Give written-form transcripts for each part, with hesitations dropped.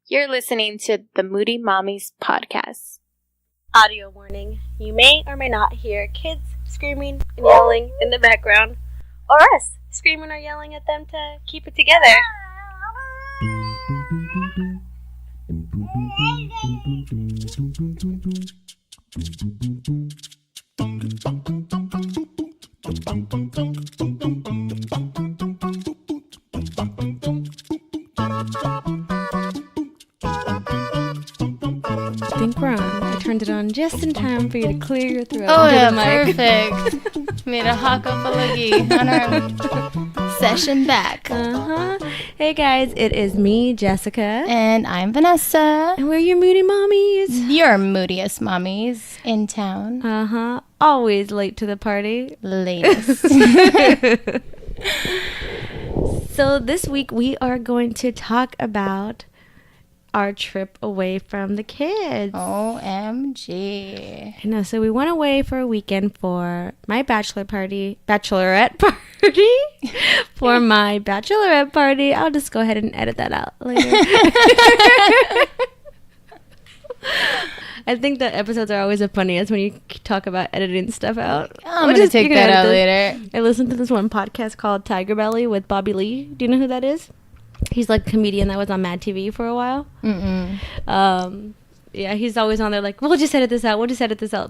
You're listening to the Moody Mommies podcast. Audio warning. You may or may not hear kids screaming and yelling in the background, or us screaming or yelling at them to keep it together. I think we're on. I turned it on just in time for you to clear your throat. Oh, yeah, perfect. Made a hawk up a loogie on our session back. Hey guys, it is me, Jessica. And I'm Vanessa. And we're your moody mommies. Your moodiest mommies in town. Always late to the party. Latest. So this week we are going to talk about our trip away from the kids. OMG. I know, so we went away for a weekend for my bachelorette party. For my bachelorette party. I'll just go ahead and edit that out later. I think the episodes are always the funniest when you talk about editing stuff out. I'm going to take that out later. I listened to this one podcast called Tiger Belly with Bobby Lee. Do you know who that is? He's like a comedian that was on Mad TV for a while. Yeah, he's always on there like, we'll just edit this out.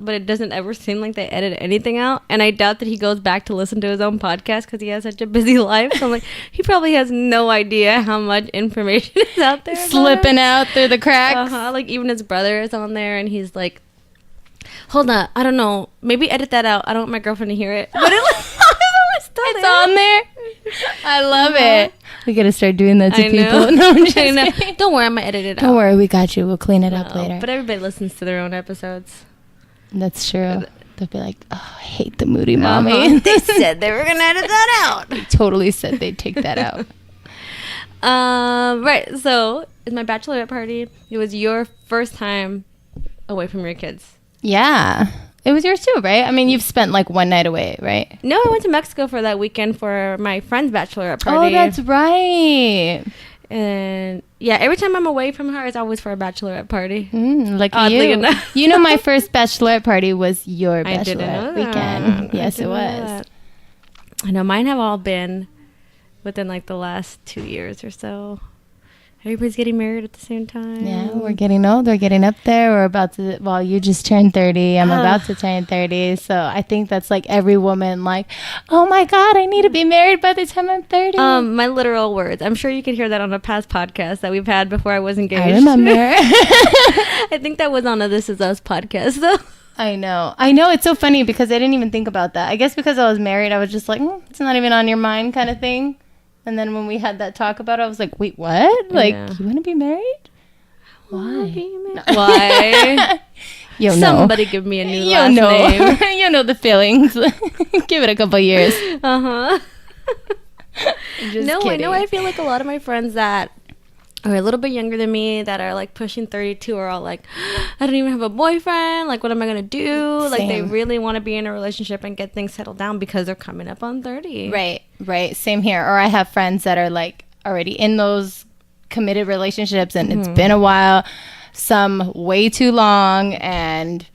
But it doesn't ever seem like they edit anything out. And I doubt that he goes back to listen to his own podcast because he has such a busy life. So I'm like, he probably has no idea how much information is out there. Slipping out through the cracks. Like even his brother is on there and he's like, hold on, I don't know. Maybe edit that out. I don't want my girlfriend to hear it. But it's on there. I love it. We gotta start doing that to people. No, I'm just kidding. Don't worry, I'm gonna edit it out. Don't worry, we got you. We'll clean it up later. But everybody listens to their own episodes. That's true. They'll be like, oh, I hate the moody mommy. They said they were gonna edit that out. They totally said they'd take that out. Right. So it's my bachelorette party. It was your first time away from your kids. Yeah. It was yours too, right? I mean, you've spent like one night away, right? No, I went to Mexico for that weekend for my friend's bachelorette party. Oh, that's right. And yeah, every time I'm away from her, it's always for a bachelorette party. Like Oddly you. enough. You know, my first bachelorette party was your I didn't know bachelorette that. weekend. Yes, it was. I know mine have all been within like the last 2 years or so. Everybody's getting married at the same time. Yeah, we're getting old. We're getting up there. We're about to, well, you just turned 30. I'm about to turn 30. So I think that's like every woman like, oh my God, I need to be married by the time I'm 30. My literal words. I'm sure you could hear that on a past podcast that we've had before I was engaged. I remember. I think that was on a This Is Us podcast though. I know. It's so funny because I didn't even think about that. I guess because I was married, I was just like, it's not even on your mind kind of thing. And then when we had that talk about it, I was like, wait, what? Like, you want to be married? Why? Why? Somebody give me a new last name. You know the feelings. Give it a couple years. No, kidding. I know. I feel like a lot of my friends that are a little bit younger than me that are like pushing 32 are all like, I don't even have a boyfriend. Like, what am I going to do? Same. Like, they really want to be in a relationship and get things settled down because they're coming up on 30. Right. Same here. Or I have friends that are like already in those committed relationships and it's been a while, some way too long, and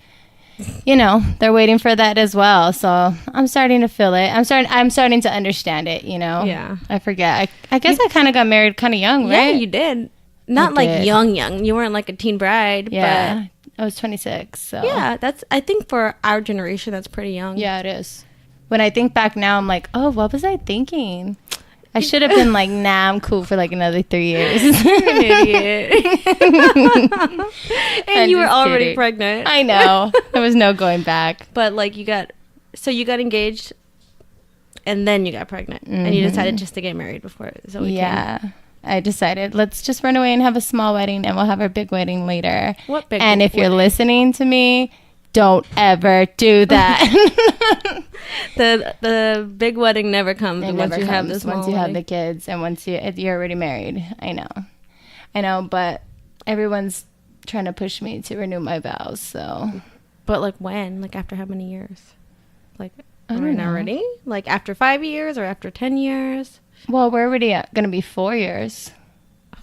you know, they're waiting for that as well. So I'm starting to feel it. I'm starting to understand it, you know? Yeah. I forget. I guess I kind of got married kind of young, right? Yeah, you did. Not like young. You weren't like a teen bride. Yeah. But I was 26. So yeah, I think for our generation, that's pretty young. Yeah, it is. When I think back now, I'm like, oh, what was I thinking? I should have been like, nah, I'm cool for like another 3 years. You're an idiot. And you were already pregnant. I know. There was no going back. But like you got engaged and then you got pregnant. And you decided just to get married before. So I decided, let's just run away and have a small wedding and we'll have our big wedding later. What big And if you're listening to me, don't ever do that. The big wedding never comes once you have the kids and once you're already married. I know, but everyone's trying to push me to renew my vows. So, but like when? Like after how many years? Like I don't know. Already? Like after 5 years or after 10 years? Well, we're already going to be 4 years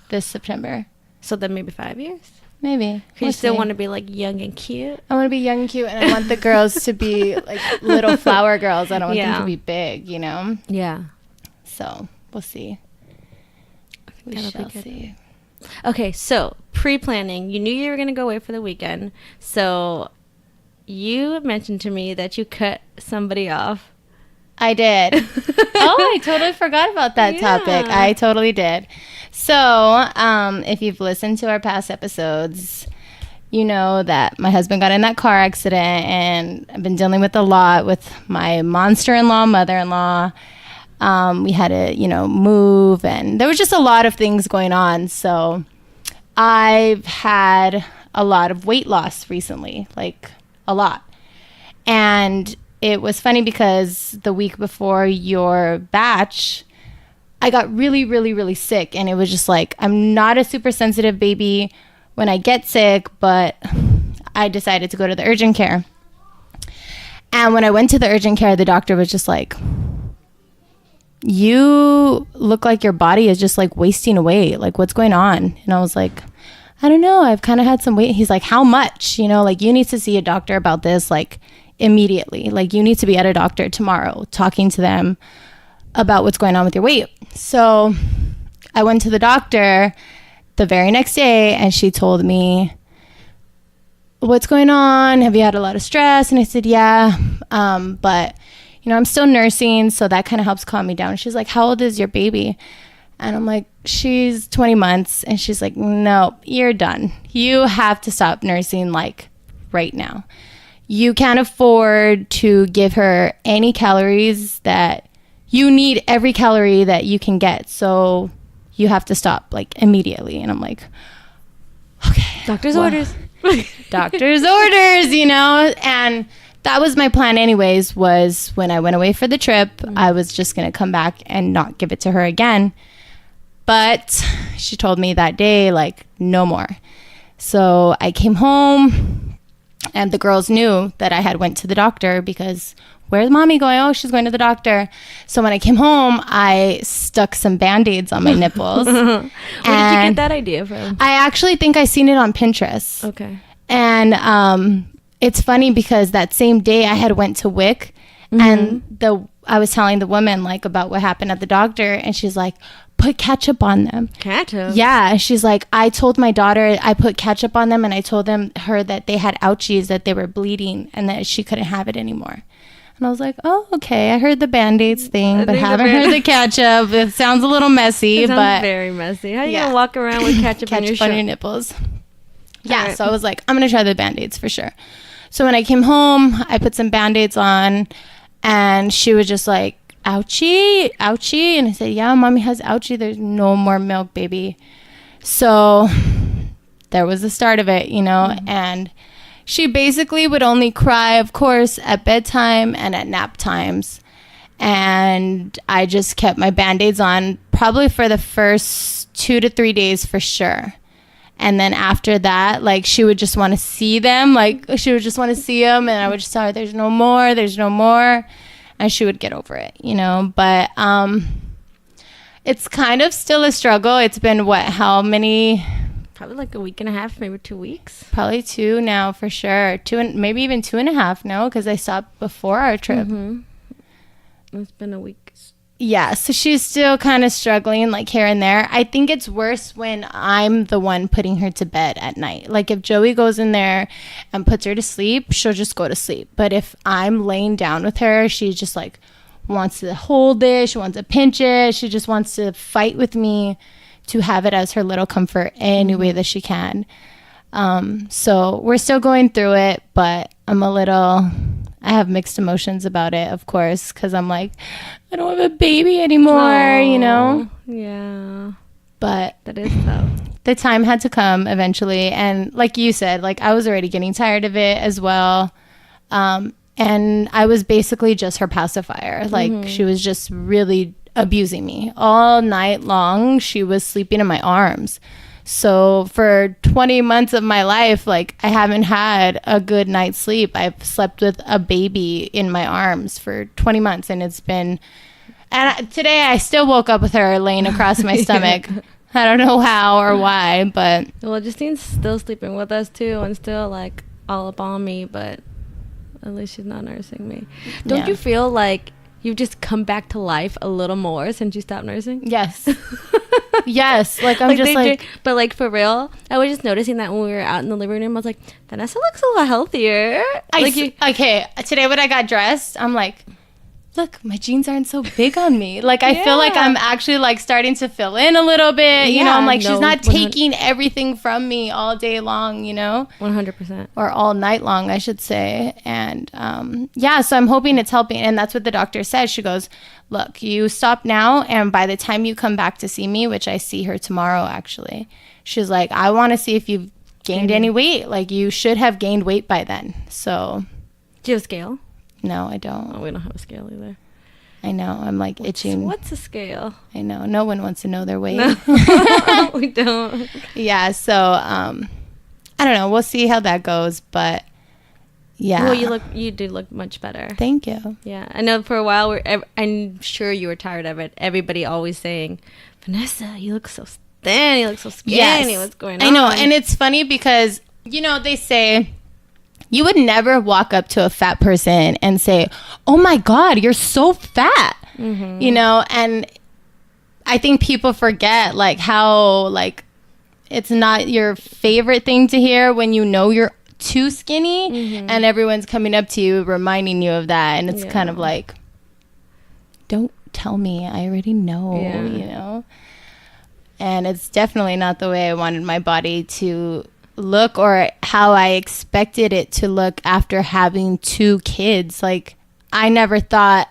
this September. So then maybe 5 years. Maybe. You still want to be like young and cute. I want to be young and cute, and I want the girls to be like little flower girls. I don't want them to be big, you know? Yeah. So we'll see. We shall see. Okay, so pre-planning. You knew you were going to go away for the weekend. So you mentioned to me that you cut somebody off. I did. Oh, I totally forgot about that topic. I totally did. So, if you've listened to our past episodes, you know that my husband got in that car accident, and I've been dealing with a lot with my monster-in-law, mother-in-law. We had to, move, and there was just a lot of things going on. So I've had a lot of weight loss recently, like a lot. And it was funny because the week before your batch, I got really, really, really sick. And it was just like, I'm not a super sensitive baby when I get sick, but I decided to go to the urgent care. And when I went to the urgent care, the doctor was just like, you look like your body is just like wasting away. Like, what's going on? And I was like, I don't know. I've kind of had some weight. He's like, how much? Like, you need to see a doctor about this, like, immediately. Like, you need to be at a doctor tomorrow talking to them about what's going on with your weight. So I went to the doctor the very next day, and she told me, what's going on? Have you had a lot of stress? And I said, yeah. But I'm still nursing, so that kind of helps calm me down. She's like, how old is your baby? And I'm like, she's 20 months. And she's like, no, you're done. You have to stop nursing, like, right now. You can't afford to give her any calories that you need, every calorie that you can get. So you have to stop, like, immediately. And I'm like, okay. Doctor's orders. Doctor's orders, and that was my plan anyways, was when I went away for the trip, I was just going to come back and not give it to her again. But she told me that day, like, no more. So I came home, and the girls knew that I had went to the doctor because, where's mommy going? Oh, she's going to the doctor. So when I came home, I stuck some Band-Aids on my nipples. Where did you get that idea from? I actually think I seen it on Pinterest. Okay. And it's funny because that same day I had went to WIC, and I was telling the woman, like, about what happened at the doctor, and she's like, put ketchup on them. Ketchup? Yeah. She's like, I told my daughter I put ketchup on them, and I told her that they had ouchies, that they were bleeding, and that she couldn't have it anymore. And I was like, oh, okay. I heard the Band-Aids thing, but haven't heard the ketchup. It sounds a little messy. It sounds but very messy. How are you going to walk around with ketchup on your nipples? Yeah. Right. So I was like, I'm going to try the Band-Aids for sure. So when I came home, I put some Band-Aids on, and she was just like, ouchie, ouchie. And I said, yeah, mommy has ouchie. There's no more milk, baby. So there was the start of it, and she basically would only cry, of course, at bedtime and at nap times. And I just kept my Band-Aids on probably for the first 2 to 3 days for sure. And then after that, like, she would just want to see them. Like, she would just want to see them. And I would just tell her, there's no more. There's no more. And she would get over it, But it's kind of still a struggle. It's been, how many? Probably like a week and a half, maybe 2 weeks. Probably 2 now for sure. 2 and maybe even 2.5 now, because I stopped before our trip. It's been a week. Yeah, so she's still kind of struggling, like, here and there. I think it's worse when I'm the one putting her to bed at night. Like, if Joey goes in there and puts her to sleep, she'll just go to sleep. But if I'm laying down with her, she just, like, wants to hold it. She wants to pinch it. She just wants to fight with me to have it as her little comfort any way that she can. So we're still going through it, but I have mixed emotions about it, of course, because I'm like, I don't have a baby anymore, Yeah. But that is tough. The time had to come eventually. And like you said, like, I was already getting tired of it as well. And I was basically just her pacifier. Like, she was just really abusing me. All night long, she was sleeping in my arms. So for 20 months of my life, like, I haven't had a good night's sleep. I've slept with a baby in my arms for 20 months. And today I still woke up with her laying across my stomach I don't know how or why, but Well, Justine's still sleeping with us too, and still like all up on me, but at least she's not nursing me. Don't you feel like you've just come back to life a little more since you stopped nursing? yes. Yes, like I'm just like, but like for real, I was just noticing that when we were out in the living room, I was like, Vanessa looks a lot healthier. Okay, today when I got dressed, I'm like, look, my jeans aren't so big on me. Like I feel like I'm actually like starting to fill in a little bit. You know, I'm like, she's not taking everything from me all day long, you know? 100%. Or all night long, I should say. And so I'm hoping it's helping. And that's what the doctor said. She goes, look, you stop now, and by the time you come back to see me, which I see her tomorrow actually, she's like, I want to see if you've gained any weight. Like you should have gained weight by then. So do you have a scale? No, I don't. Oh, we don't have a scale either. I know. I'm like itching. What's a scale? I know. No one wants to know their weight. No, we don't. Yeah. So, I don't know. We'll see how that goes. But yeah. Well, you do look much better. Thank you. Yeah. I know for a while, I'm sure you were tired of it. Everybody always saying, Vanessa, you look so thin. You look so skinny. Yes. What's going on? I know. And it's funny because, you know, they say, you would never walk up to a fat person and say, oh my God, you're so fat, you know? And I think people forget like how like it's not your favorite thing to hear when you know you're too skinny and everyone's coming up to you reminding you of that. And it's kind of like, don't tell me, I already know, you know? And it's definitely not the way I wanted my body to look or how I expected it to look after having 2 kids. Like I never thought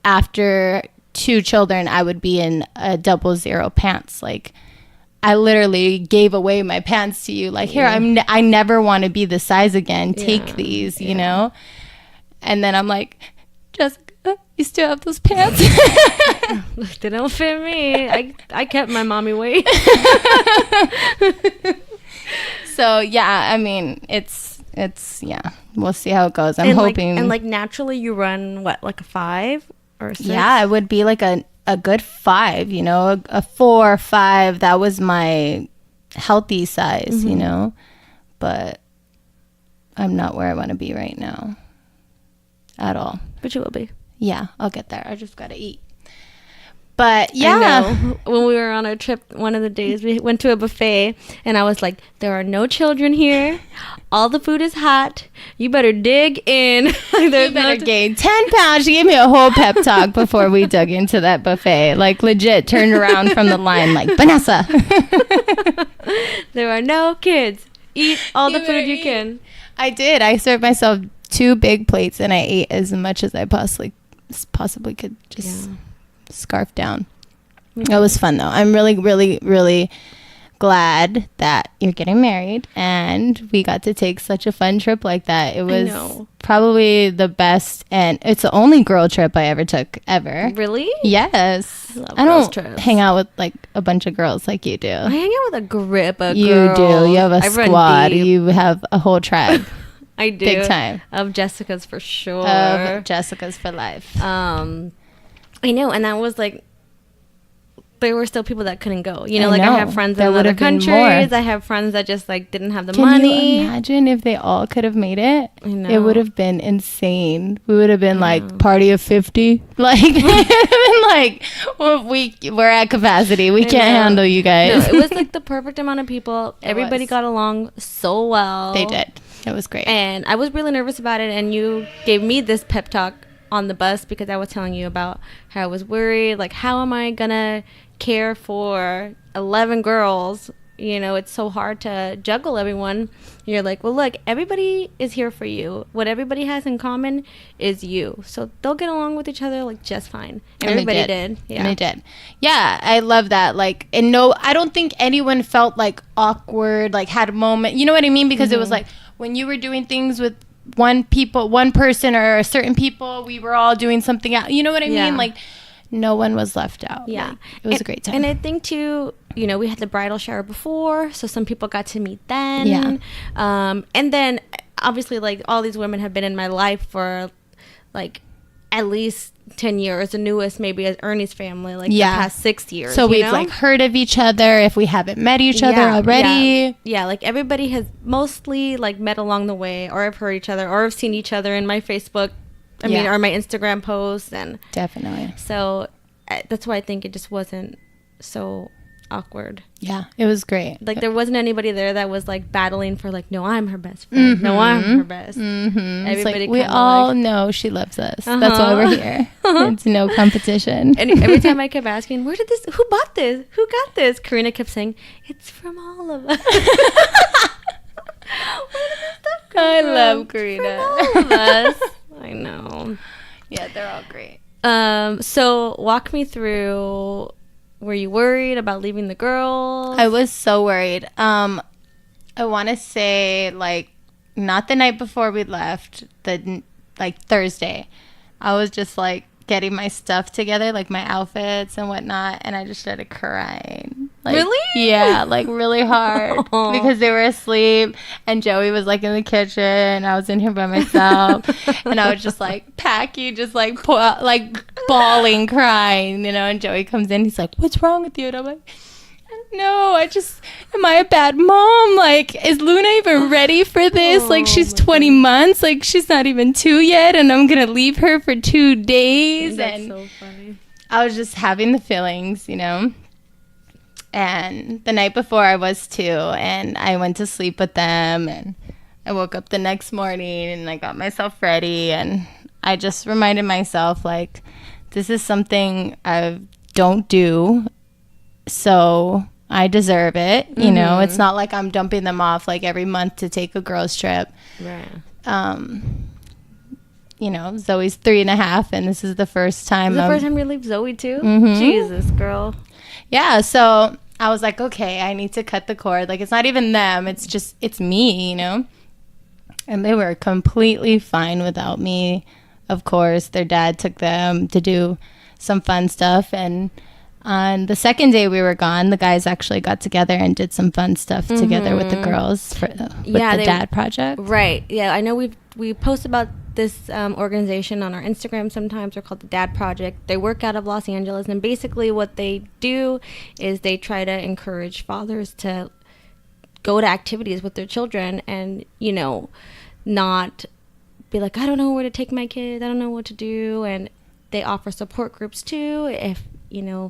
after 2 children I would be in a 00 pants. Like I literally gave away my pants to you. Like here, I never want to be this size again. Take these, you know? And then I'm like, Jessica, you still have those pants? They don't fit me. I kept my mommy weight. So yeah, I mean, it's we'll see how it goes. I'm hoping. And like naturally, you run what, like a 5 or 6? Yeah, it would be like a good 5. You know, a 4 or 5. That was my healthy size. You know, but I'm not where I want to be right now. At all. But you will be. Yeah, I'll get there. I just gotta eat. But yeah, I know. When we were on our trip, one of the days we went to a buffet, and I was like, "There are no children here. All the food is hot. You better dig in. You better gain 10 pounds." She gave me a whole pep talk before we dug into that buffet. Like legit, turned around from the line, like Vanessa. There are no kids. Eat all the food you can. I did. I served myself 2 big plates, and I ate as much as I possibly could. Just. Scarf down. It was fun though. I'm really, really, really glad that you're getting married and we got to take such a fun trip like that. It was probably the best, and it's the only girl trip I ever took ever. Really? Yes. I don't hang out with like a bunch of girls like you do. I hang out with a grip of girls. You do. You have a squad. You have a whole tribe. I do. Big time. Of Jessica's for sure. Of Jessica's for life. I know, and that was like, there were still people that couldn't go. You know, I have friends in other countries. I have friends that just like didn't have the money. Can you imagine if they all could have made it? I know. It would have been insane. We would have been like party of 50. Like, it would have been like, well, we're at capacity. We can't handle you guys. No, it was like the perfect amount of people. Everybody got along so well. They did. It was great. And I was really nervous about it, and you gave me this pep talk on the bus because I was telling you about how I was worried, like how am I gonna care for 11 girls? You know, it's so hard to juggle everyone. You're like, well, look, everybody is here for you. What everybody has in common is you, so they'll get along with each other like just fine. And everybody did. Yeah, and they did. Yeah, I love that. Like, and no, I don't think anyone felt like awkward, like had a moment, you know what I mean? Because it was like when you were doing things with one person or certain people, we were all doing something out, you know what I mean? Like no one was left out. Yeah, like, it was a great time. And I think too, you know, we had the bridal shower before, so some people got to meet then. And then obviously like all these women have been in my life for like at least 10 years. The newest maybe is Ernie's family, like Yeah. the past 6 years. So you we've know? like heard of each other if we haven't met each other already. Yeah, like everybody has mostly like met along the way, or have heard each other, or have seen each other in my Facebook, or my Instagram posts. And Definitely. so that's why I think it just wasn't so awkward. Yeah, it was great. Like there wasn't anybody there that was like battling for like, no, I'm her best friend. No, I'm her best. It's Everybody like, we all know she loves us. That's why we're here. It's no competition. And every time I kept asking, who bought this? Who got this? Karina kept saying, it's from all of us. Where did this stuff come I from? love Karina. From all of us. I know. Yeah, they're all great. So walk me through. Were you worried about leaving the girls? I was so worried. I want to say like not the night before we left, like Thursday. I was just like getting my stuff together, like my outfits and whatnot, and I just started crying. Like, really? Yeah, like really hard because they were asleep, and Joey was like in the kitchen. I was in here by myself, and I was just like packing, just like bawling, crying, And Joey comes in, he's like, "What's wrong with you?" And I'm like, "No, am I a bad mom? Like, is Luna even ready for this? Like, she's 20 months. Like, she's not even 2 yet, and I'm going to leave her for 2 days." That's and so funny. I was just having the feelings, And the night before I was too, and I went to sleep with them, and I woke up the next morning, and I got myself ready, and I just reminded myself, like, this is something I don't do, so I deserve it. It's not like I'm dumping them off like every month to take a girls trip. Right. Zoe's 3.5, and this is the first time. The first time you leave Zoe too? Mm-hmm. Jesus, girl. Yeah, so I was like, okay, I need to cut the cord. Like, it's not even them. It's me, And they were completely fine without me. Of course, their dad took them to do some fun stuff, and on the second day we were gone, the guys actually got together and did some fun stuff together with the girls with the D.A.D project. Right. Yeah, I know we post about this organization on our Instagram sometimes. They're called the D.A.D project. They work out of Los Angeles, and basically what they do is they try to encourage fathers to go to activities with their children and, not be like, I don't know where to take my kids. I don't know what to do. And they offer support groups too if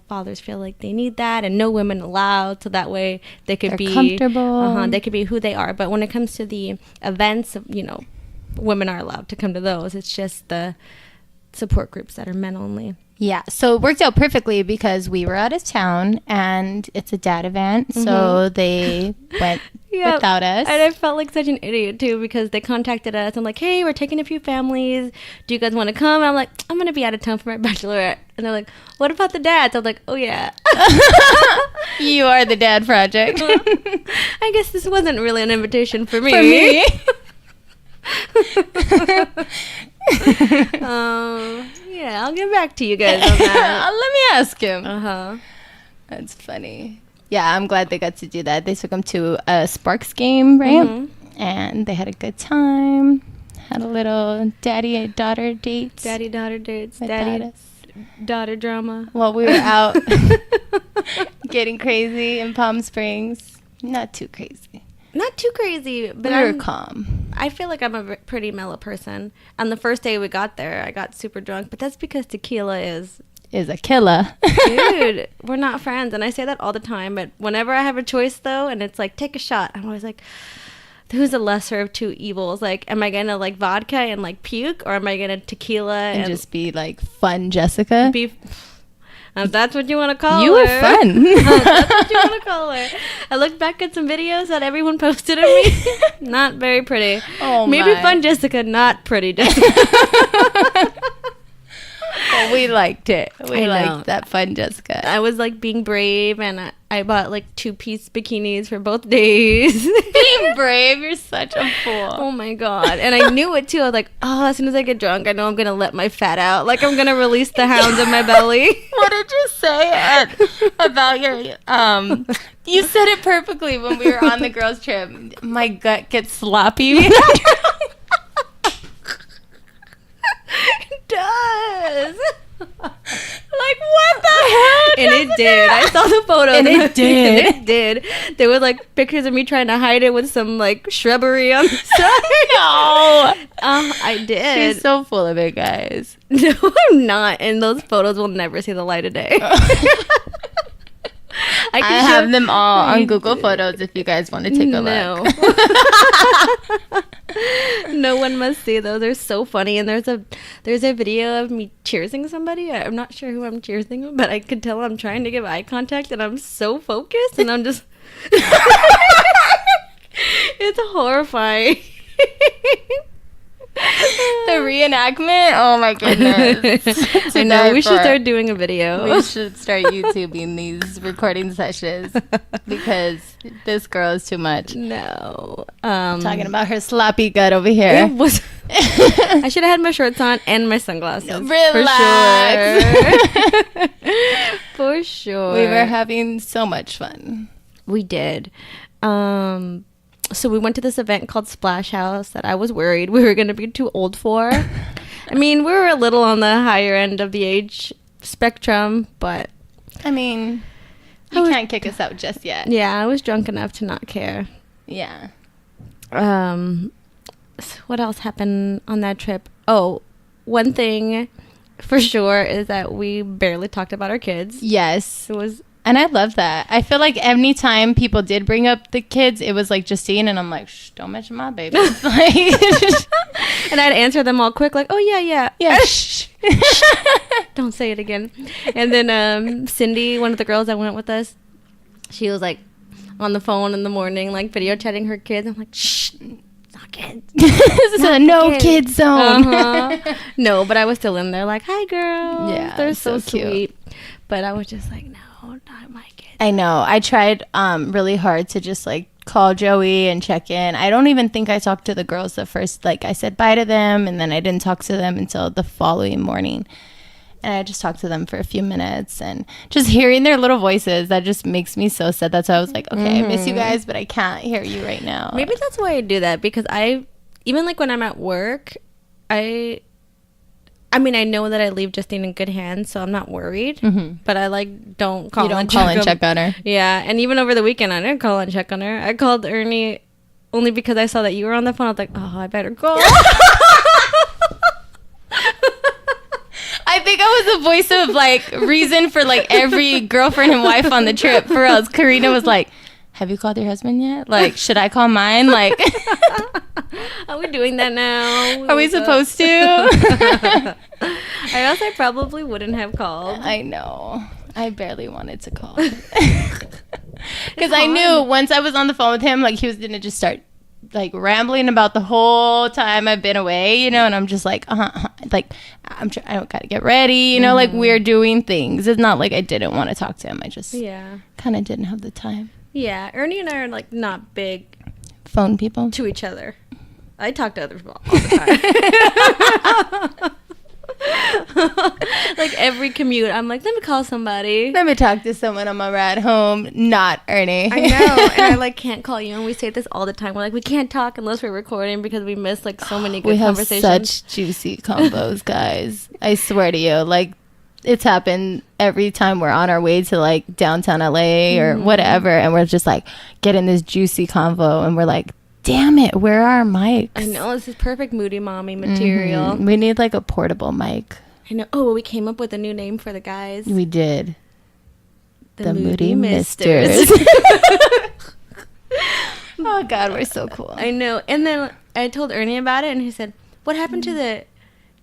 fathers feel like they need that, and no women allowed, so that way they're be comfortable. They could be who they are. But when it comes to the events, women are allowed to come to those. It's just the support groups that are men only. Yeah, so it worked out perfectly because we were out of town and it's a dad event, so they went without us. And I felt like such an idiot too because they contacted us and like, hey, we're taking a few families. Do you guys want to come? And I'm like, I'm going to be out of town for my bachelorette. And they're like, what about the dads? I'm like, oh yeah. You are the dad project. I guess this wasn't really an invitation for me. For me. Yeah, I'll get back to you guys on that. Let me ask him. That's funny. Yeah, I'm glad they got to do that. They took him to a Sparks game, right? And they had a good time. Had a little daddy-daughter dates. Daddy-daughter dates. Daddy-daughter drama. Well, we were out getting crazy in Palm Springs. Not too crazy. Not too crazy, but we were calm. I feel like I'm a pretty mellow person. On the first day we got there, I got super drunk, but that's because tequila is a killer. Dude, we're not friends, and I say that all the time, but whenever I have a choice, though, and it's like, take a shot, I'm always like, who's the lesser of two evils? Like, am I gonna like vodka and like puke, or am I gonna tequila and just be like fun Jessica? That's what you want to call her. You were fun. That's what you want to call her. I looked back at some videos that everyone posted of me. Not very pretty. Oh, maybe fun Jessica, not pretty Jessica. Well, we liked it. We liked that fun Jessica. I was like being brave, and I bought like 2-piece bikinis for both days. Being brave, you're such a fool. Oh my god. And I knew it too. I was like, oh, as soon as I get drunk, I know I'm gonna let my fat out. Like, I'm gonna release the hounds in my belly. What did you say about your you said it perfectly when we were on the girls trip. My gut gets sloppy. It does. was. Like, what the hell? And it did. I saw the photos. And it did. And it did. There were like pictures of me trying to hide it with some like shrubbery on the side. No. I did. She's so full of it, guys. No, I'm not. And those photos will never see the light of day. I have them all on Google Photos if you guys want to take a look. No one must see those. They're so funny. And there's a video of me cheersing somebody. I'm not sure who I'm cheersing, but I could tell I'm trying to give eye contact and I'm so focused and I'm just it's horrifying. The reenactment? Oh my goodness. I know. We should start doing a video. We should start YouTubing these recording sessions because this girl is too much. No. Talking about her sloppy gut over here. It was. I should have had my shorts on and my sunglasses. Relax. For sure. For sure. We were having so much fun. We did. So we went to this event called Splash House that I was worried we were going to be too old for. I mean, we were a little on the higher end of the age spectrum, but... I mean, you can't kick us out just yet. Yeah, I was drunk enough to not care. Yeah. So what else happened on that trip? Oh, one thing for sure is that we barely talked about our kids. Yes. It was... And I love that. I feel like any time people did bring up the kids, it was like Justine, and I'm like, shh, don't mention my baby. Like, and I'd answer them all quick, like, oh, yeah. Yeah, shh. Don't say it again. And then Cindy, one of the girls that went with us, she was like on the phone in the morning, like video chatting her kids. I'm like, shh, it's not kids. This is a no kid zone. No, but I was still in there like, hi, girls. Yeah, they're so cute. Sweet. But I was just like, no, not my kids. I know. I tried really hard to just like call Joey and check in. I don't even think I talked to the girls the first, like I said bye to them, and then I didn't talk to them until the following morning. And I just talked to them for a few minutes, and just hearing their little voices, that just makes me so sad. That's why I was like, okay, I miss you guys, but I can't hear you right now. Maybe that's why I do that, because even like when I'm at work, I mean, I know that I leave Justine in good hands, so I'm not worried. Mm-hmm. But I like don't call and check on her. Yeah, and even over the weekend, I didn't call and check on her. I called Ernie only because I saw that you were on the phone. I was like, oh, I better call. I think I was the voice of like reason for like every girlfriend and wife on the trip. For us, Karina was like, have you called your husband yet? Like, should I call mine? Like, are we doing that now? Are we supposed to? Or else I probably wouldn't have called. I know. I barely wanted to call. Because I knew once I was on the phone with him, like, he was going to just start, like, rambling about the whole time I've been away, you know? And I'm just like, like, I don't got to get ready, you know? Like, we're doing things. It's not like I didn't want to talk to him. I just kind of didn't have the time. Yeah, Ernie and I are, like, not big phone people to each other. I talk to other people all the time. Like, every commute, I'm like, let me call somebody. Let me talk to someone on my ride home. Not Ernie. I know. And I, like, can't call you. And we say this all the time. We're like, we can't talk unless we're recording because we miss, like, so many good conversations. We have such juicy combos, guys. I swear to you. Like, it's happened every time we're on our way to like downtown LA or whatever, and we're just like getting this juicy convo, and we're like, damn it, where are our mics? I know, this is perfect moody mommy material. We need like a portable mic. I know. Oh, well, we came up with a new name for the guys. We did. The Moody Misters. Oh God, we're so cool. I know. And then I told Ernie about it, and he said, what happened to the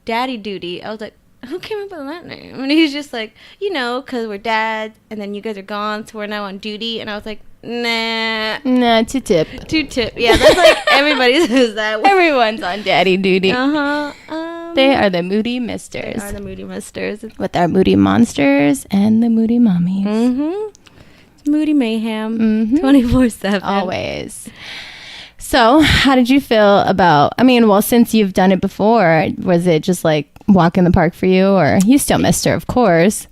daddy duty? I was like, who came up with that name? And he's just like, you know, because we're dads, and then you guys are gone, so we're now on duty. And I was like, nah, too tip. Yeah, that's like everybody says that. Everyone's on daddy duty. They are the Moody Misters. They are the Moody Misters. With our Moody Monsters and the Moody Mommies. It's Moody Mayhem. 24/7. Always. So, how did you feel about, I mean, well, since you've done it before, was it just like walk in the park for you, or you still missed her, of course?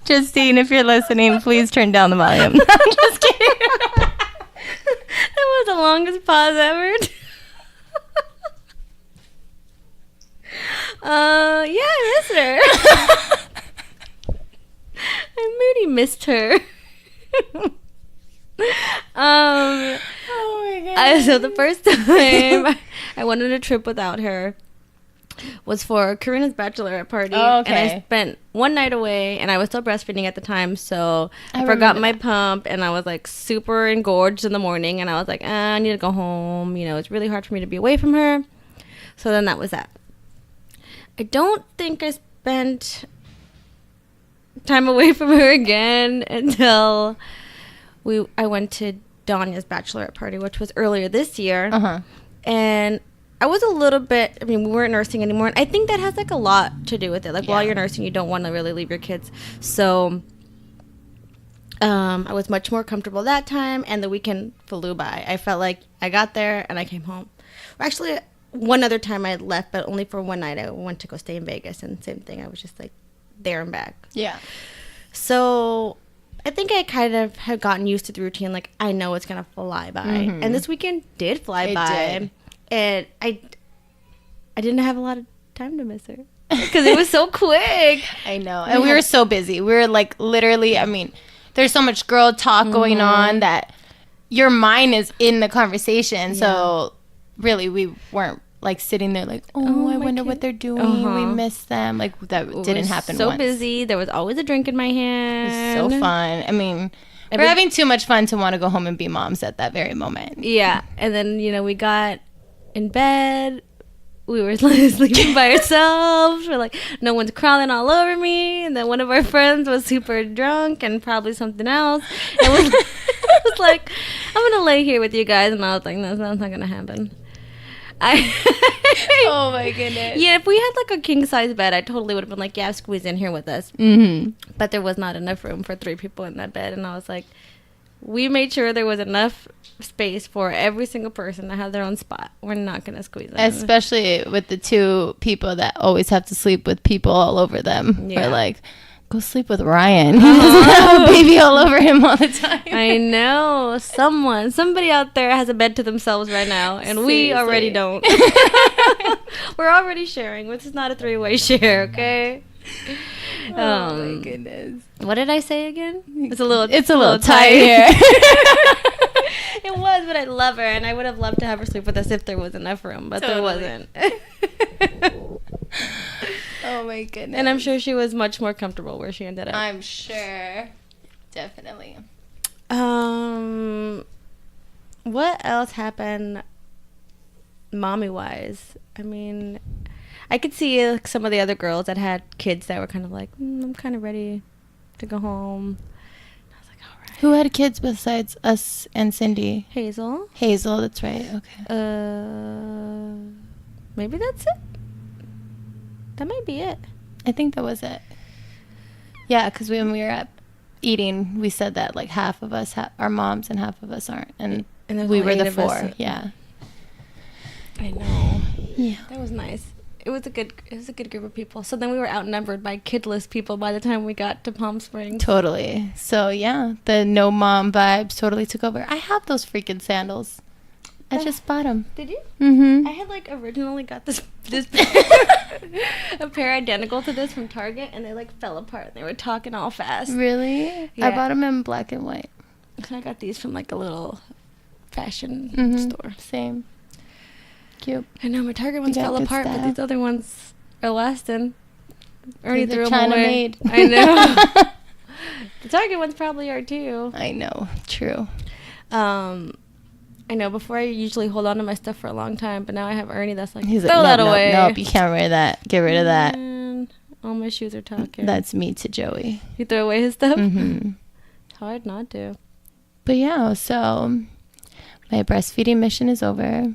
Justine, if you're listening, please turn down the volume. I'm just kidding. That was the longest pause ever. I miss her. I Moody missed her. Oh my god. So the first time I went on a trip without her was for Karina's bachelorette party. Oh, okay. And I spent one night away, and I was still breastfeeding at the time, so I forgot remember my that. pump, and I was like super engorged in the morning, and I was like, I need to go home. You know, it's really hard for me to be away from her. So then that was that. I don't think I spent time away from her again until I went to Danya's bachelorette party, which was earlier this year. Uh-huh. And I was a little bit, we weren't nursing anymore. And I think that has like a lot to do with it. Like while you're nursing, you don't want to really leave your kids. So I was much more comfortable that time, and the weekend flew by. I felt like I got there and I came home. Actually, one other time I left, but only for one night. I went to go stay in Vegas, and same thing. I was just like there and back. Yeah. So I think I kind of had gotten used to the routine. Like, I know it's going to fly by. Mm-hmm. And this weekend did fly It by. did. And I didn't have a lot of time to miss her. Because it was so quick. I know. And we were so busy. We were like literally, I mean, there's so much girl talk going on that your mind is in the conversation. So really, we weren't like sitting there like, I wonder what they're doing. We miss them. Like that didn't happen So once. busy. There was always a drink in my hand. It was so fun. I mean, we're having too much fun to want to go home and be moms at that very moment. Yeah. And then, we got in bed. We were sleeping by ourselves. We're like, no one's crawling all over me. And then one of our friends was super drunk and probably something else. And was like, I'm going to lay here with you guys. And I was like, no, that's not going to happen. Oh my goodness. Yeah, if we had like a king size bed, I totally would have been like, yeah, squeeze in here with us. Mm-hmm. But there was not enough room for 3 people in that bed. And I was like, we made sure there was enough space for every single person to have their own spot. We're not going to squeeze in. Especially with the 2 people that always have to sleep with people all over them. Yeah. We're like, go sleep with Ryan. He doesn't have a baby all over him all the time. I know. Somebody out there has a bed to themselves right now, and we already don't. We're already sharing. This is not a 3-way share, okay? Oh my goodness. What did I say again? It's a little tight here. It was, but I love her, and I would have loved to have her sleep with us if there was enough room, but there wasn't. Oh my goodness. And I'm sure she was much more comfortable where she ended up. I'm sure. Definitely. What else happened mommy-wise? I mean, I could see some of the other girls that had kids that were kind of like, I'm kind of ready to go home. And I was like, all right. Who had kids besides us and Cindy? Hazel. Hazel, that's right. Okay. Maybe that's it. That might be it. I think that was it. Yeah, because when we were at eating, we said that like half of us are moms and half of us aren't. And we were the 4. Yeah. I know. Yeah. That was nice. It was a good group of people. So then we were outnumbered by kidless people by the time we got to Palm Springs. Totally. So yeah, the no mom vibes totally took over. I have those freaking sandals. I just bought them. Did you? Mm-hmm. I had like originally got this a pair identical to this from Target, and they like fell apart. They were talking all fast. Really? Yeah. I bought them in black and white. I got these from like a little fashion store. Same. Cute. I know my Target ones got fell good apart, but style. these other ones are lasting. Ernie They're threw them away. China-made. I know. The Target ones probably are too. I know. True. I know. Before I usually hold on to my stuff for a long time, but now I have Ernie that's like, He's throw like, that away. Nope, you can't wear that. Get rid of that. Man, all my shoes are talking. That's me to Joey. You throw away his stuff? Mm-hmm. It's hard not to. But yeah, so my breastfeeding mission is over.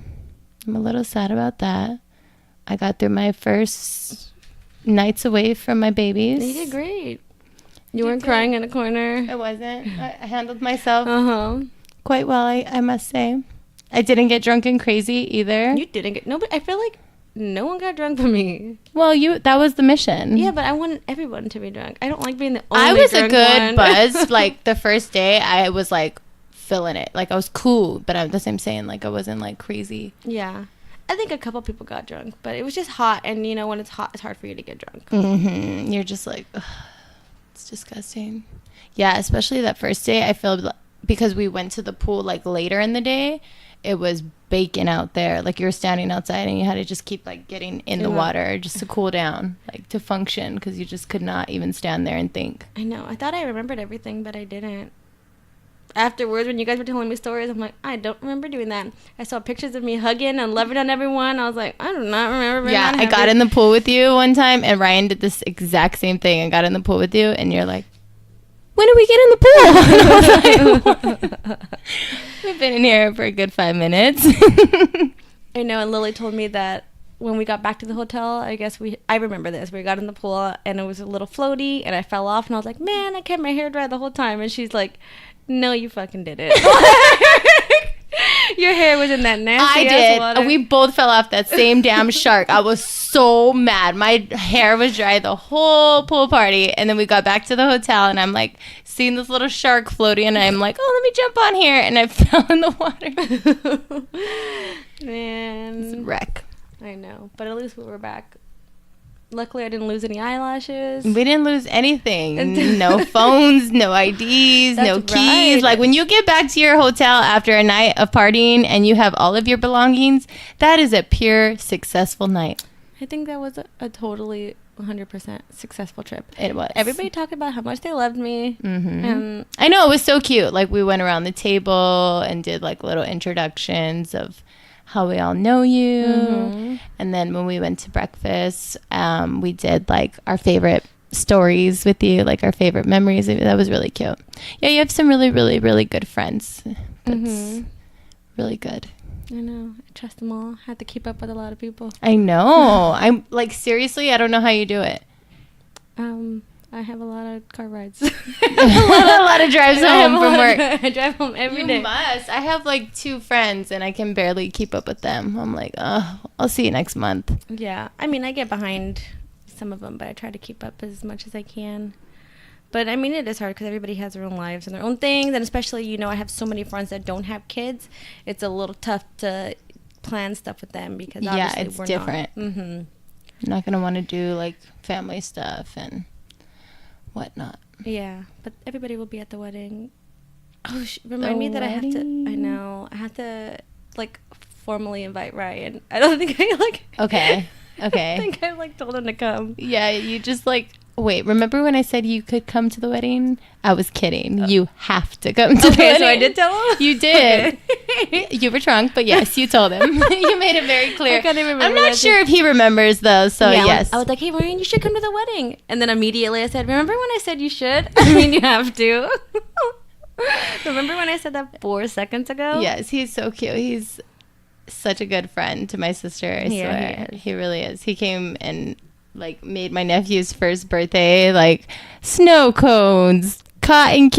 I'm a little sad about that. I got through my first nights away from my babies. You did great. You weren't crying in a corner. I wasn't. I handled myself quite well, I must say. I didn't get drunk and crazy either. You didn't get... Nobody... I feel like no one got drunk but me. Well, that was the mission. Yeah, but I wanted everyone to be drunk. I don't like being the only I was a drunk good one. buzz. Like, the first day, I was, like, feeling it. Like, I was cool, but that's what I'm saying. Like, I wasn't, like, crazy. Yeah. I think a couple people got drunk, but it was just hot, and you know when it's hot, it's hard for you to get drunk. You're just like, ugh, it's disgusting. Yeah, especially that first day. I feel because we went to the pool like later in the day, it was baking out there. Like you were standing outside and you had to just keep like getting in the water just to cool down, like to function, because you just could not even stand there and think. I know. I thought I remembered everything, but I didn't. Afterwards, when you guys were telling me stories, I'm like, I don't remember doing that. I saw pictures of me hugging and loving on everyone. I was like, I do not remember. Yeah, I got in the pool with you one time, and Ryan did this exact same thing. I got in the pool with you, and you're like, when do we get in the pool? And I was like, we've been in here for a good 5 minutes. I know, and Lily told me that when we got back to the hotel, I remember this. We got in the pool, and it was a little floaty, and I fell off, and I was like, man, I kept my hair dry the whole time. And she's like, no, you fucking did it. Your hair was in that nasty ass water. We both fell off that same damn shark. I was so mad. My hair was dry the whole pool party. And then we got back to the hotel, and I'm like seeing this little shark floating, and I'm like, oh, let me jump on here. And I fell in the water. Man. It's a wreck. I know. But at least we were back. Luckily, I didn't lose any eyelashes. We didn't lose anything. No phones, no IDs, no keys. Right. Like when you get back to your hotel after a night of partying and you have all of your belongings, that is a pure successful night. I think that was a totally 100% successful trip. It was. Everybody talked about how much they loved me. And I know, it was so cute. Like we went around the table and did like little introductions of how we all know you. And then when we went to breakfast, we did like our favorite stories with you, like our favorite memories. That was really cute. Yeah, you have some really, really, really good friends. That's really good. I know. I trust them all. I have to keep up with a lot of people. I know. I'm like, seriously, I don't know how you do it. I have a lot of car rides. a lot of drives home from work. I drive home every day. You must. I have like 2 friends and I can barely keep up with them. I'm like, oh, I'll see you next month. Yeah. I mean, I get behind some of them, but I try to keep up as much as I can. But I mean, it is hard because everybody has their own lives and their own things. And especially, you know, I have so many friends that don't have kids. It's a little tough to plan stuff with them because obviously it's we're different. Not. You're not going to want to do like family stuff and whatnot. Yeah, but everybody will be at the wedding. Oh, remind me that I have to like formally invite Ryan. I don't think I like. Okay. I think I like told him to come. Yeah, you just like. Wait, remember when I said you could come to the wedding? I was kidding. You have to come to the wedding. So I did tell him? You did. Okay. You were drunk, but yes, you told him. You made it very clear. I can't even remember. I'm not sure if he remembers, though, so yeah, yes. I was like, hey, Ryan, you should come to the wedding. And then immediately I said, remember when I said you should? I mean, you have to. Remember when I said that 4 seconds ago? Yes, he's so cute. He's such a good friend to my sister, I swear. He really is. He came and like made my nephew's first birthday like snow cones, cotton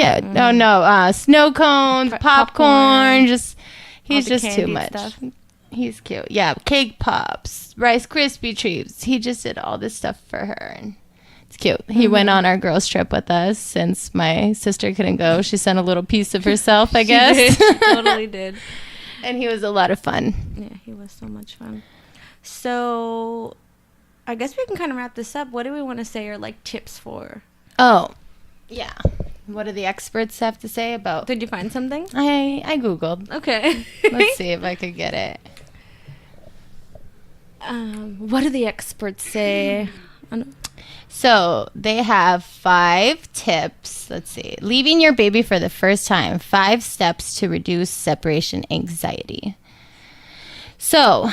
snow cones, popcorn. Just he's just too much stuff. He's cute. Yeah, cake pops, Rice Krispie treats. He just did all this stuff for her, and it's cute. He went on our girls trip with us since my sister couldn't go. She sent a little piece of herself, I guess. She totally did. And he was a lot of fun. Yeah, he was so much fun. So I guess we can kind of wrap this up. What do we want to say are like tips for? Oh, yeah. What do the experts have to say about? Did you find something? I Googled. Okay. Let's see if I could get it. What do the experts say? So they have 5 tips. Let's see. Leaving your baby for the first time. 5 steps to reduce separation anxiety. So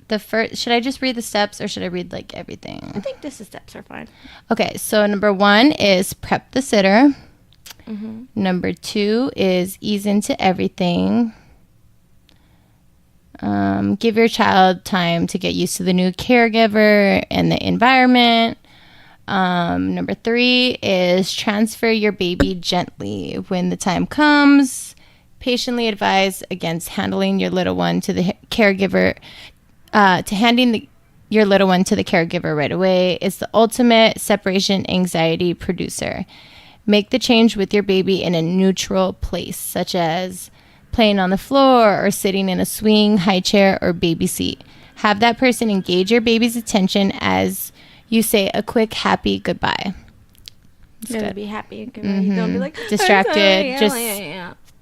the first, should I just read the steps or should I read like everything? I think just the steps are fine. Okay, so number 1 is prep the sitter. Number 2 is ease into everything. Give your child time to get used to the new caregiver and the environment. Number 3 is transfer your baby gently when the time comes. Patiently advise against handling your little one to the caregiver. Your little one to the caregiver right away is the ultimate separation anxiety producer. Make the change with your baby in a neutral place, such as playing on the floor, or sitting in a swing, high chair, or baby seat. Have that person engage your baby's attention as you say a quick, happy goodbye. It's gotta be happy. Mm-hmm. Don't be like distracted. Just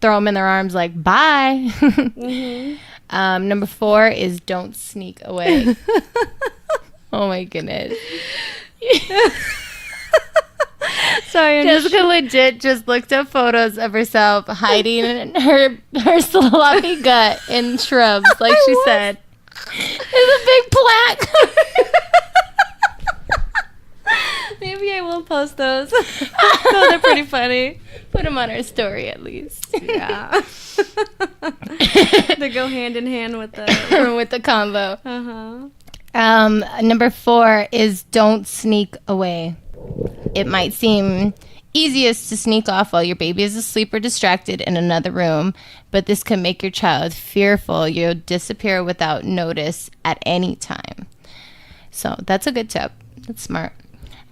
throw them in their arms like bye. Mm-hmm. Number 4 is don't sneak away. Oh my goodness. Sorry, Jessica legit just looked up photos of herself hiding her sloppy gut in shrubs, like she said. There's a big plaque. Maybe I will post those. Those are pretty funny. Put them on our story at least. Yeah. They go hand in hand with the combo. Uh-huh. Number 4 is don't sneak away. It might seem easiest to sneak off while your baby is asleep or distracted in another room, but this can make your child fearful you'll disappear without notice at any time. So that's a good tip. That's smart.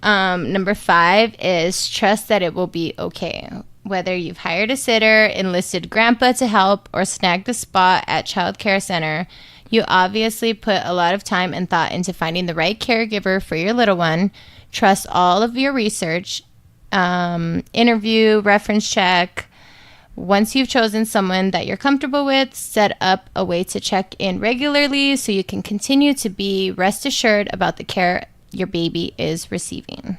Number 5 is trust that it will be okay. Whether you've hired a sitter, enlisted grandpa to help, or snagged a spot at child care center, you obviously put a lot of time and thought into finding the right caregiver for your little one. Trust all of your research, interview, reference check. Once you've chosen someone that you're comfortable with, set up a way to check in regularly so you can continue to be rest assured about the care your baby is receiving.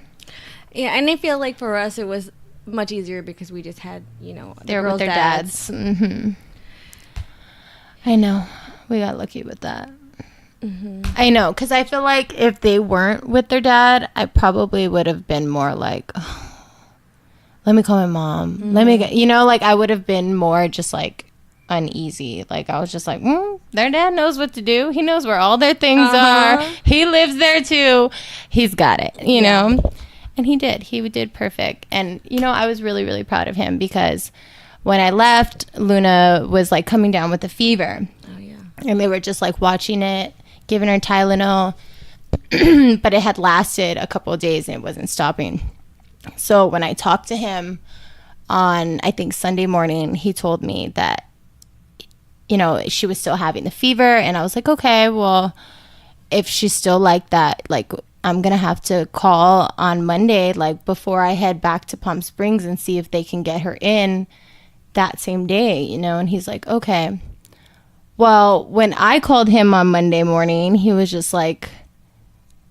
Yeah, and I feel like for us it was much easier because we just had, they were with their dads. Mm-hmm. I know. We got lucky with that. Mm-hmm. I know, because I feel like if they weren't with their dad, I probably would have been more like, oh, let me call my mom. Mm-hmm. Let me get, I would have been more just like uneasy. Like I was just like, their dad knows what to do. He knows where all their things are. He lives there too. He's got it, you know? And he did. He did perfect. And, I was really, really proud of him because when I left, Luna was like coming down with a fever. Oh, yeah. And they were just like watching it, giving her Tylenol, but it had lasted a couple of days and it wasn't stopping. So when I talked to him on, I think, Sunday morning, he told me that, she was still having the fever. And I was like, okay, well, if she's still like that, like, I'm going to have to call on Monday, like, before I head back to Palm Springs and see if they can get her in that same day, And he's like, okay. Well, when I called him on Monday morning, he was just like,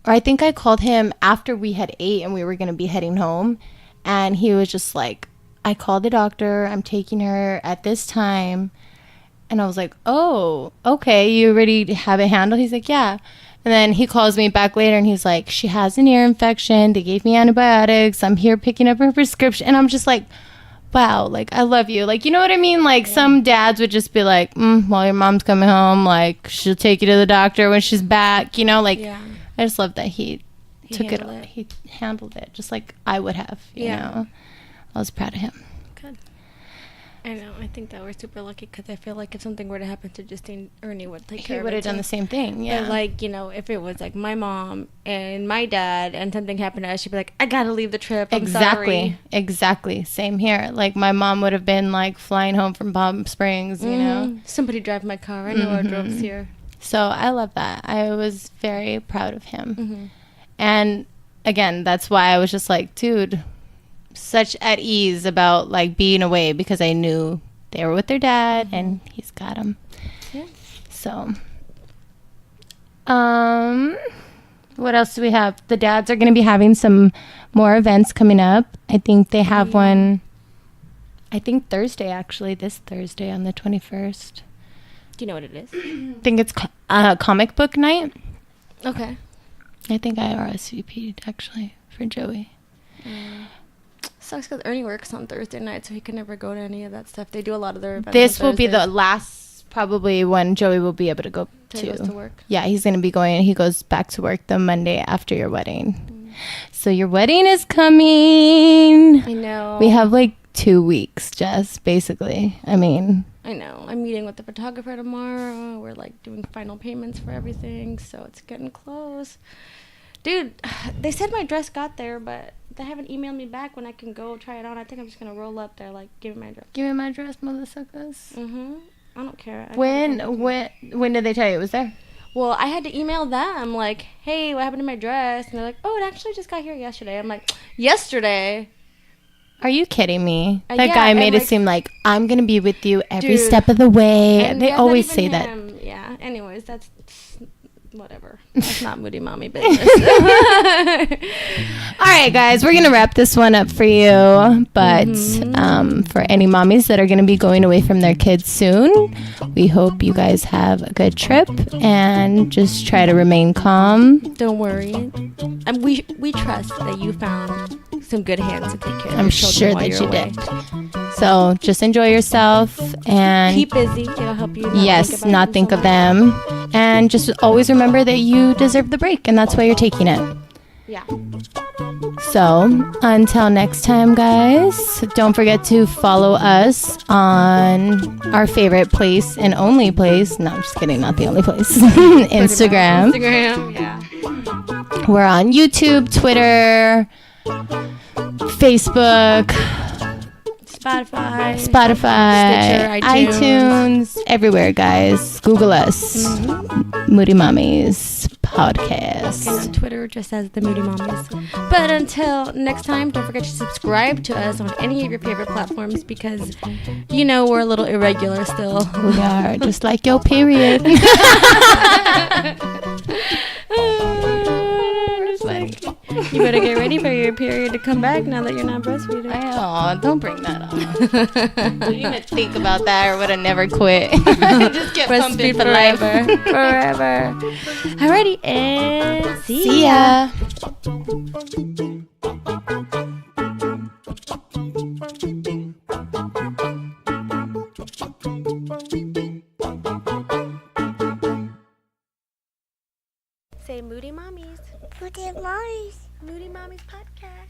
or I think I called him after we had ate and we were going to be heading home. And he was just like, I called the doctor. I'm taking her at this time. And I was like, oh, okay. You already have it handled? He's like, yeah. And then he calls me back later and he's like, she has an ear infection. They gave me antibiotics. I'm here picking up her prescription. And I'm just like, wow, like, I love you. Like, you know what I mean? Like, some dads would just be like, well, your mom's coming home. Like, she'll take you to the doctor when she's back. Like, I just love that he took it. He handled it just like I would have, you know. I was proud of him. Good. I know. I think that we're super lucky because I feel like if something were to happen to Justine, Ernie would take care of it. He would have done the same thing, yeah. But, like, if it was, like, my mom and my dad and something happened to us, she'd be like, I gotta leave the trip. I'm sorry. Exactly. Same here. Like, my mom would have been, like, flying home from Palm Springs, you know. Somebody drive my car. I know our droves here. So, I love that. I was very proud of him. Mm-hmm. And, again, that's why I was just like, dude, such at ease about like being away because I knew they were with their dad and he's got them. Yeah. So, what else do we have? The dads are going to be having some more events coming up. I think they have one, I think Thursday, actually, this Thursday on the 21st. Do you know what it is? I think it's comic book night. Okay. I think I RSVP'd actually for Joey. Sucks because Ernie works on Thursday night, so he can never go to any of that stuff. They do a lot of their events. This will be the last, probably, when Joey will be able to go to. He goes to work. Yeah, he's going to be going. He goes back to work the Monday after your wedding. So your wedding is coming. I know. We have like 2 weeks, Jess, basically. I mean. I know. I'm meeting with the photographer tomorrow. We're like doing final payments for everything, so it's getting close. Dude, they said my dress got there, but they haven't emailed me back when I can go try it on. I think I'm just gonna roll up there, like, give me my dress. Give me my dress, Melissa. I don't care. When did they tell you it was there? Well, I had to email them, like, hey, what happened to my dress? And they're like, oh, it actually just got here yesterday. I'm like, yesterday? Are you kidding me? That Yeah, guy made and, it like, seem like I'm gonna be with you every dude, step of the way. and They that's always not say even that. him. Yeah, anyways, that's whatever. That's not Moody Mommy business. All right, guys, we're gonna wrap this one up for you. But for any mommies that are gonna be going away from their kids soon, we hope you guys have a good trip and just try to remain calm. Don't worry. And we trust that you found some good hands to take care of I'm your children sure while that you're you away. did. So just enjoy yourself and Keep busy. It'll help you. not think of them. And just always remember that you deserve the break, and that's why you're taking it. Yeah. So until next time, guys, don't forget to follow us on our favorite place and only place. No, I'm just kidding. Not the only place. Instagram. Instagram, yeah. We're on YouTube, Twitter, Facebook, Spotify, Stitcher, Stitcher, iTunes, everywhere, guys. Google us. Moody Mommies Podcast. And on Twitter, just as the Moody Mommies. But until next time, don't forget to subscribe to us on any of your favorite platforms because, you know, we're a little irregular still. We are, just like your period. Just like, you better get ready for your period to come back now that you're not breastfeeding. Oh, don't bring that up. I didn't even think about that or would have never quit. Just get pumping for life. Forever. Alrighty, and See ya. Say Moody Mommies. Moody Mommies. Moody Mommies Podcast.